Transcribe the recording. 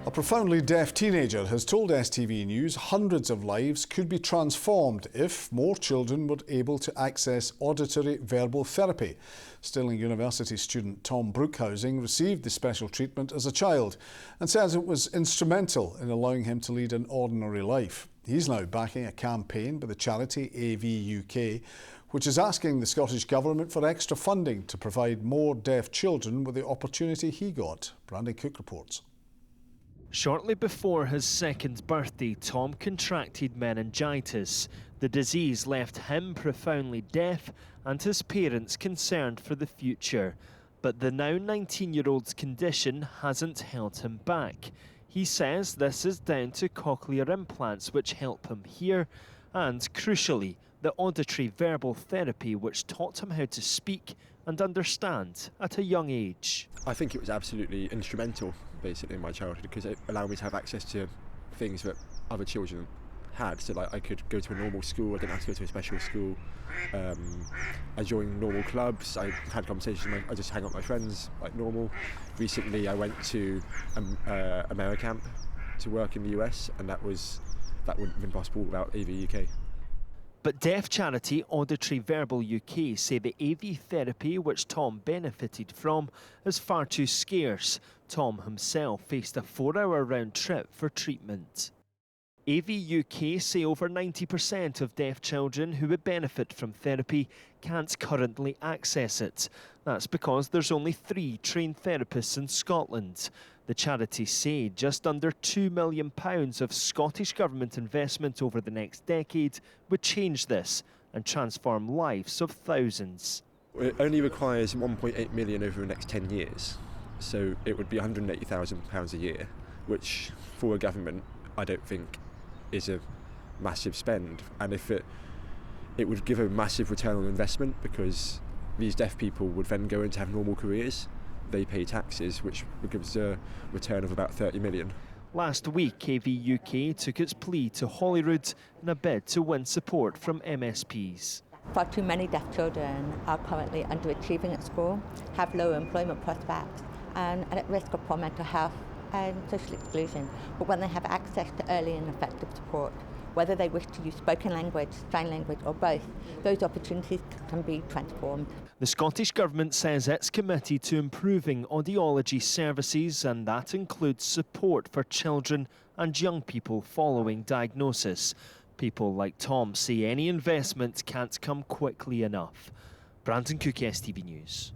A profoundly deaf teenager has told STV News hundreds of lives could be transformed if more children were able to access auditory verbal therapy. Stirling University student Tom Brookhousing received the special treatment as a child and says it was instrumental in allowing him to lead an ordinary life. He's now backing a campaign by the charity AV UK, which is asking the Scottish Government for extra funding to provide more deaf children with the opportunity he got. Brandon Cook reports. Shortly before his second birthday, Tom contracted meningitis. The disease left him profoundly deaf and his parents concerned for the future. But the now 19-year-old's condition hasn't held him back. He says this is down to cochlear implants which help him hear and, crucially, the auditory verbal therapy which taught him how to speak and understand at a young age. I think it was absolutely instrumental, basically, in my childhood because it allowed me to have access to things that other children had. So, like, I could go to a normal school, I didn't have to go to a special school. I joined normal clubs, I had conversations, I just hang out with my friends like normal. Recently, I went to Americamp to work in the US, and that wouldn't have been possible without AV UK. But deaf charity Auditory Verbal UK say the AV therapy which Tom benefited from is far too scarce. Tom himself faced a 4-hour round trip for treatment. AV UK say over 90% of deaf children who would benefit from therapy can't currently access it. That's because there's only 3 trained therapists in Scotland. The charity say just under £2 million of Scottish Government investment over the next decade would change this and transform lives of thousands. It only requires 1.8 million over the next 10 years, so it would be £180,000 a year, which for a government I don't think is a massive spend, and if it would give a massive return on investment because these deaf people would then go in to have normal careers. They pay taxes, which gives a return of about 30 million. Last week, AV UK took its plea to Holyrood in a bid to win support from MSPs. Far too many deaf children are currently underachieving at school, have low employment prospects, and are at risk of poor mental health and social exclusion. But when they have access to early and effective support, whether they wish to use spoken language, sign language or both, those opportunities can be transformed. The Scottish Government says it's committed to improving audiology services, and that includes support for children and young people following diagnosis. People like Tom say any investment can't come quickly enough. Brandon Cook, STV News.